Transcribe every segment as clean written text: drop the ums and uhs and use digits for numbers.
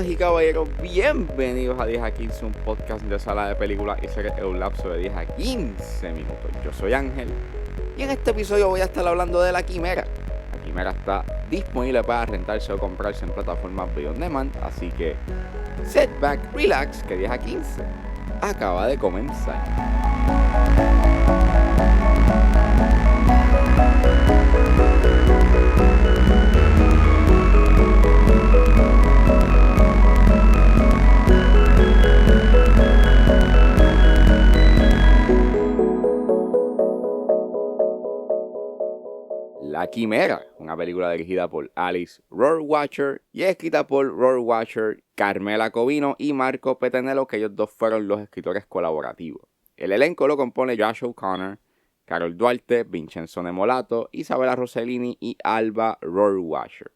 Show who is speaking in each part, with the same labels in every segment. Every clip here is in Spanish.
Speaker 1: Damas y caballeros, bienvenidos a 10 a 15, un podcast de sala de películas y series en un lapso de 10 a 15 minutos. Yo soy Ángel y en este episodio voy a estar hablando de La Quimera. La Quimera está disponible para rentarse o comprarse en plataformas video on demand, así que sit back, relax, que 10 a 15 acaba de comenzar. La Quimera, una película dirigida por Alice Rohrwacher y escrita por Rohrwacher, Carmela Covino y Marco Petenello, que ellos dos fueron los escritores colaborativos. El elenco lo compone Josh O'Connor, Carol Duarte, Vincenzo Nemolato, Isabella Rossellini y Alba Rohrwacher.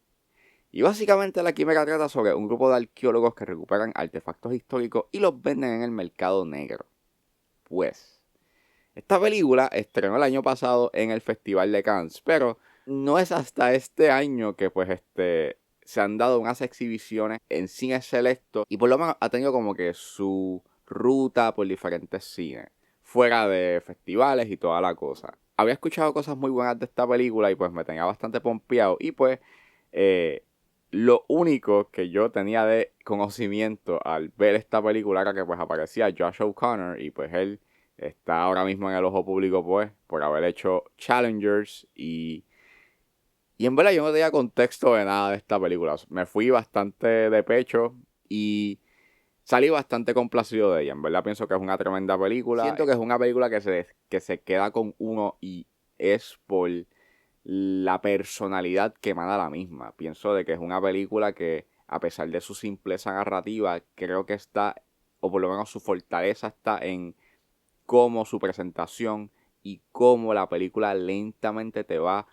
Speaker 1: Y básicamente La Quimera trata sobre un grupo de arqueólogos que recuperan artefactos históricos y los venden en el mercado negro. Pues, esta película estrenó el año pasado en el Festival de Cannes, pero no es hasta este año que se han dado unas exhibiciones en cines selectos y por lo menos ha tenido como que su ruta por diferentes cines, fuera de festivales y toda la cosa. Había escuchado cosas muy buenas de esta película y pues me tenía bastante pompeado y pues lo único que yo tenía de conocimiento al ver esta película era que pues aparecía Josh O'Connor y pues él está ahora mismo en el ojo público pues por haber hecho Challengers y en verdad yo no tenía contexto de nada de esta película. Me fui bastante de pecho y salí bastante complacido de ella. En verdad pienso que es una tremenda película. Siento que es una película que se queda con uno y es por la personalidad que emana la misma. Pienso de que es una película que, a pesar de su simpleza narrativa, creo que está, o por lo menos su fortaleza está en cómo su presentación y cómo la película lentamente te va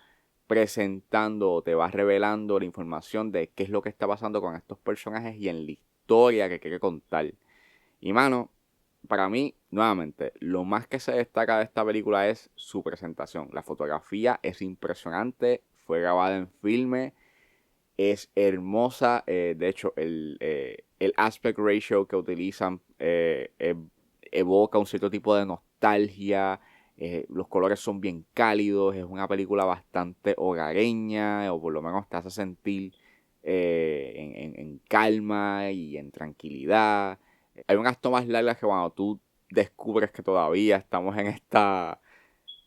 Speaker 1: presentando o te va revelando la información de qué es lo que está pasando con estos personajes y en la historia que quiere contar. Y mano, para mí, nuevamente, lo más que se destaca de esta película es su presentación. La fotografía es impresionante, fue grabada en filme, es hermosa. De hecho, el aspect ratio que utilizan evoca un cierto tipo de nostalgia. Los colores son bien cálidos, es una película bastante hogareña, o por lo menos te hace sentir en calma y en tranquilidad. Hay unas tomas largas que cuando tú descubres que todavía estamos en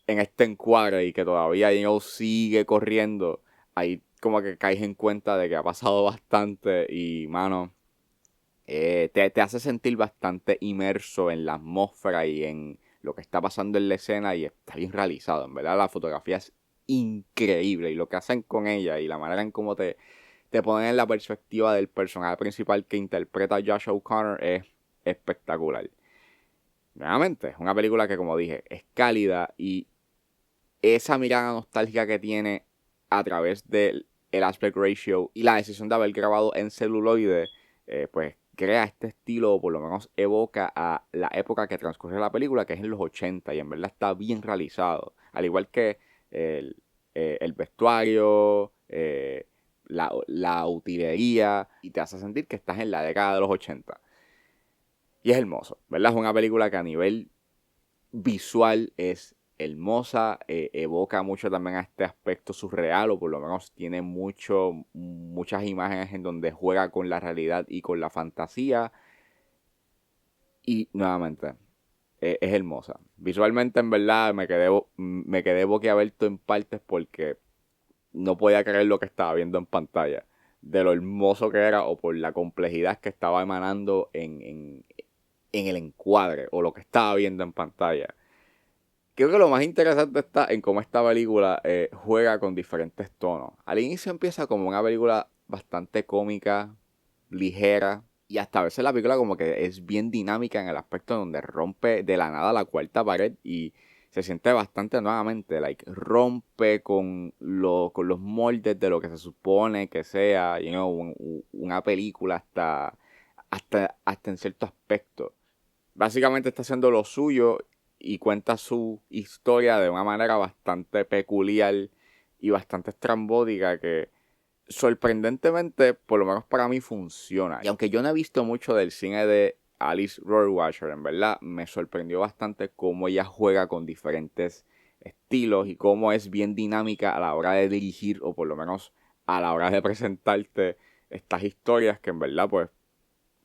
Speaker 1: este encuadre y que todavía Dino sigue corriendo, ahí como que caes en cuenta de que ha pasado bastante y, mano, te hace sentir bastante inmerso en la atmósfera y en lo que está pasando en la escena y está bien realizado. En verdad la fotografía es increíble y lo que hacen con ella y la manera en cómo te ponen en la perspectiva del personaje principal que interpreta Josh O'Connor es espectacular. Nuevamente, es una película que, como dije, es cálida y esa mirada nostálgica que tiene a través del aspect ratio y la decisión de haber grabado en celuloide, pues crea este estilo, o por lo menos evoca a la época que transcurre la película, que es en los 80, y en verdad está bien realizado. Al igual que el vestuario, la utilería, y te hace sentir que estás en la década de los 80. Y es hermoso, ¿verdad? Es una película que a nivel visual es hermosa, evoca mucho también a este aspecto surreal, o por lo menos tiene muchas imágenes en donde juega con la realidad y con la fantasía. Y nuevamente, es hermosa. Visualmente, en verdad, me quedé boquiabierto en partes porque no podía creer lo que estaba viendo en pantalla, de lo hermoso que era o por la complejidad que estaba emanando en el encuadre o lo que estaba viendo en pantalla. Creo que lo más interesante está en cómo esta película juega con diferentes tonos. Al inicio empieza como una película bastante cómica, ligera, y hasta a veces la película como que es bien dinámica en el aspecto donde rompe de la nada la cuarta pared y se siente bastante nuevamente, rompe con los moldes de lo que se supone que sea, una película hasta en cierto aspecto. Básicamente está haciendo lo suyo y cuenta su historia de una manera bastante peculiar y bastante estrambótica que sorprendentemente, por lo menos para mí funciona. Y aunque yo no he visto mucho del cine de Alice Rohrwacher, en verdad me sorprendió bastante cómo ella juega con diferentes estilos y cómo es bien dinámica a la hora de dirigir, o por lo menos a la hora de presentarte estas historias, que en verdad pues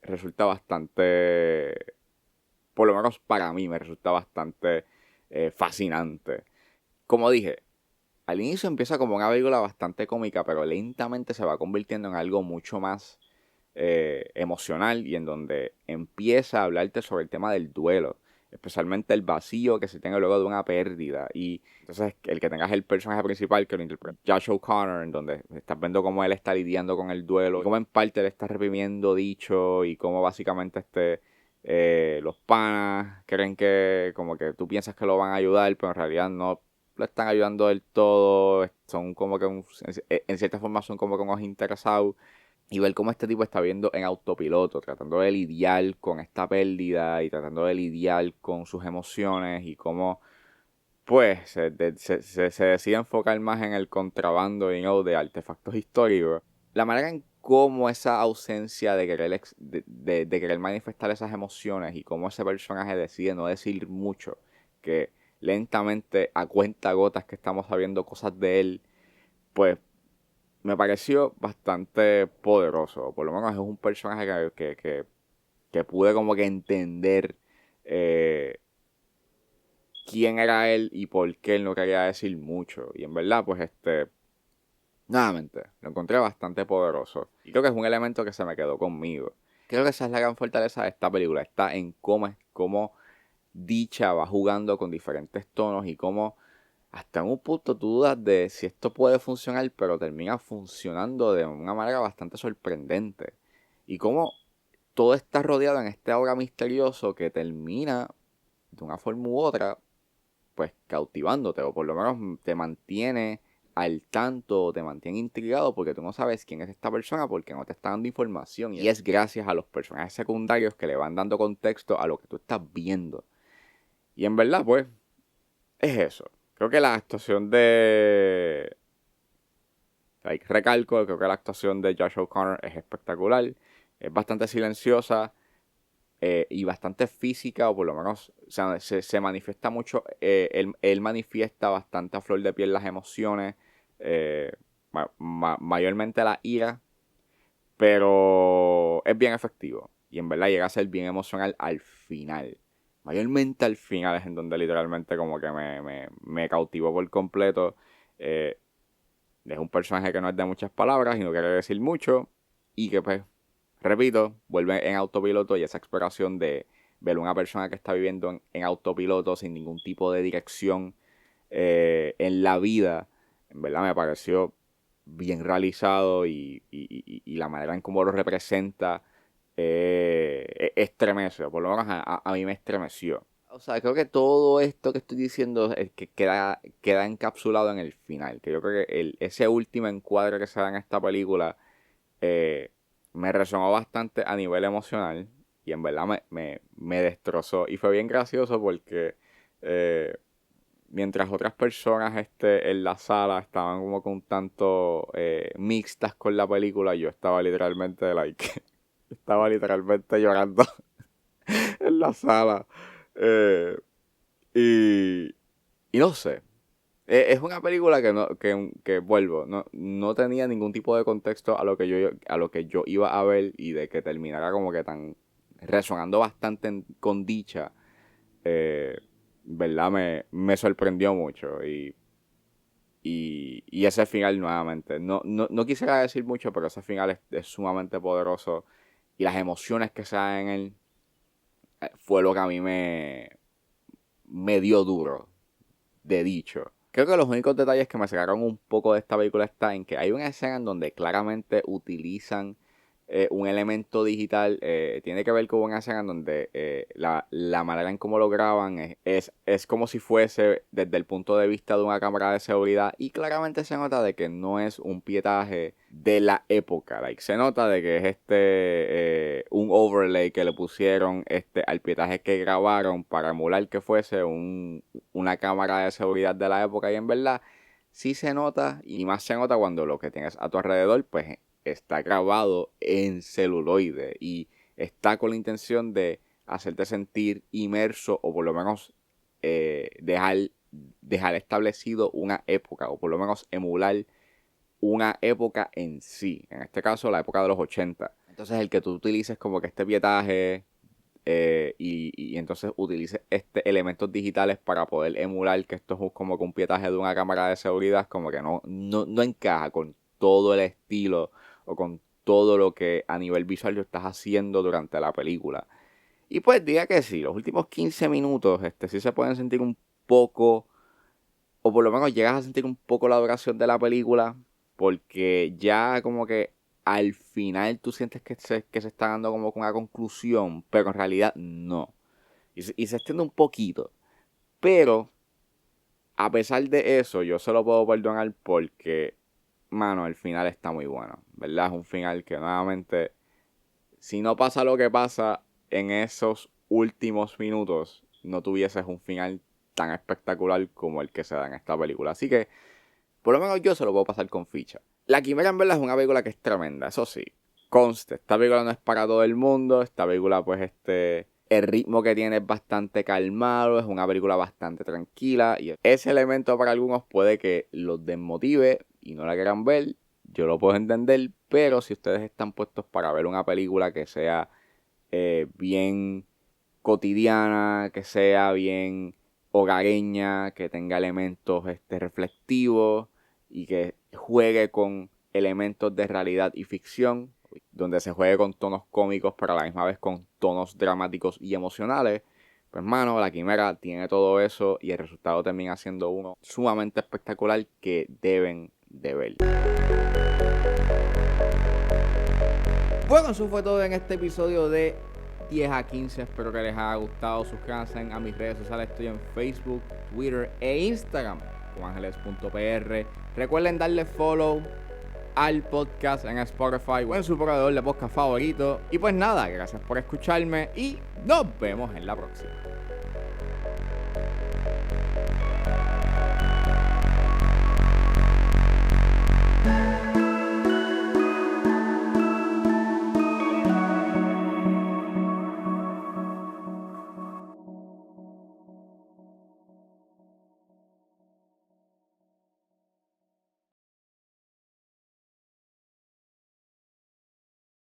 Speaker 1: resulta bastante, por lo menos para mí me resulta bastante fascinante. Como dije, al inicio empieza como una película bastante cómica, pero lentamente se va convirtiendo en algo mucho más emocional, y en donde empieza a hablarte sobre el tema del duelo, especialmente el vacío que se tiene luego de una pérdida. Y entonces el que tengas el personaje principal, que lo interpreta Josh O'Connor, en donde estás viendo cómo él está lidiando con el duelo, y cómo en parte él está reprimiendo dicho, y cómo básicamente los panas creen que como que tú piensas que lo van a ayudar, pero en realidad no lo están ayudando del todo. Son como que en cierta forma son como que unos interesados. Y ver cómo este tipo está viendo en autopiloto, tratando de lidiar con esta pérdida y tratando de lidiar con sus emociones, y cómo pues se decide enfocar más en el contrabando de artefactos históricos. La manera en cómo esa ausencia de querer, de querer manifestar esas emociones, y cómo ese personaje decide no decir mucho, que lentamente a cuenta gotas que estamos sabiendo cosas de él, pues me pareció bastante poderoso. Por lo menos es un personaje que pude como que entender eh, quién era él y por qué él no quería decir mucho. Y en verdad, pues nuevamente, lo encontré bastante poderoso. Y creo que es un elemento que se me quedó conmigo. Creo que esa es la gran fortaleza de esta película. Está en cómo Dicha va jugando con diferentes tonos, y cómo hasta en un punto tú dudas de si esto puede funcionar, pero termina funcionando de una manera bastante sorprendente. Y cómo todo está rodeado en este aura misterioso que termina de una forma u otra pues cautivándote, o por lo menos te mantiene al tanto, o te mantiene intrigado, porque tú no sabes quién es esta persona, porque no te está dando información, y es gracias a los personajes secundarios que le van dando contexto a lo que tú estás viendo. Y en verdad pues es eso. Creo que la actuación de... recalco, creo que la actuación de Josh O'Connor es espectacular. Es bastante silenciosa y bastante física, o por lo menos o sea, se manifiesta mucho. Él manifiesta bastante a flor de piel las emociones, eh, mayormente la ira, pero es bien efectivo. Y en verdad llega a ser bien emocional al final. Mayormente al final es en donde literalmente como que me cautivó por completo. Eh, es un personaje que no es de muchas palabras y no quiere decir mucho. Y que pues, repito, vuelve en autopiloto, y esa exploración de ver una persona que está viviendo en autopiloto sin ningún tipo de dirección en la vida, en verdad me pareció bien realizado, y la manera en cómo lo representa estremece, por lo menos a mí me estremeció. O sea, creo que todo esto que estoy diciendo es que queda encapsulado en el final. Que yo creo que ese último encuadre que se da en esta película eh, me resonó bastante a nivel emocional, y en verdad me destrozó. Y fue bien gracioso porque eh, mientras otras personas en la sala estaban como que un tanto mixtas con la película, yo estaba literalmente estaba literalmente llorando en la sala. Eh, y, y no sé. Es una película que vuelvo, no tenía ningún tipo de contexto a lo que yo iba a ver, y de que terminara como que tan resonando bastante con dicha, eh, verdad me sorprendió mucho, y ese final nuevamente, no quisiera decir mucho, pero ese final es sumamente poderoso, y las emociones que se dan en él fue lo que a mí me dio duro de dicho. Creo que los únicos detalles que me sacaron un poco de esta película está en que hay una escena en donde claramente utilizan un elemento digital. Tiene que ver con una escena en donde la manera en cómo lo graban es como si fuese desde el punto de vista de una cámara de seguridad, y claramente se nota de que no es un pietaje de la época. Se nota de que es un overlay que le pusieron al pietaje que grabaron para emular que fuese una cámara de seguridad de la época, y en verdad sí se nota, y más se nota cuando lo que tienes a tu alrededor pues está grabado en celuloide y está con la intención de hacerte sentir inmerso o por lo menos dejar establecido una época o por lo menos emular una época en sí. En este caso, la época de los 80. Entonces, el que tú utilices como que este pietaje y entonces utilices elementos digitales para poder emular que esto es como que un pietaje de una cámara de seguridad, como que no encaja con todo el estilo o con todo lo que a nivel visual lo estás haciendo durante la película. Y pues diga que sí, los últimos 15 minutos sí se pueden sentir un poco, o por lo menos llegas a sentir un poco la duración de la película, porque ya como que al final tú sientes que se está dando como con una conclusión, pero en realidad no. Y se extiende un poquito. Pero, a pesar de eso, yo se lo puedo perdonar porque, mano, el final está muy bueno, ¿verdad? Es un final que nuevamente, si no pasa lo que pasa en esos últimos minutos, no tuvieses un final tan espectacular como el que se da en esta película. Así que, por lo menos yo se lo puedo pasar con ficha. La Quimera en verdad es una película que es tremenda, eso sí. Conste, esta película no es para todo el mundo. Esta película pues el ritmo que tiene es bastante calmado, es una película bastante tranquila. Y ese elemento para algunos puede que los desmotive y no la quieran ver. Yo lo puedo entender, pero si ustedes están puestos para ver una película que sea bien cotidiana, que sea bien hogareña, que tenga elementos reflectivos y que juegue con elementos de realidad y ficción, donde se juegue con tonos cómicos pero a la misma vez con tonos dramáticos y emocionales, pues mano, La Quimera tiene todo eso y el resultado termina siendo uno sumamente espectacular que deben de ver. Bueno, eso fue todo en este episodio de 10 a 15. Espero que les haya gustado. Suscríbanse a mis redes sociales. Estoy en Facebook, Twitter e Instagram como angeles.pr. Recuerden darle follow al podcast en Spotify o en su proveedor de podcast favorito. Y pues nada, gracias por escucharme y nos vemos en la próxima.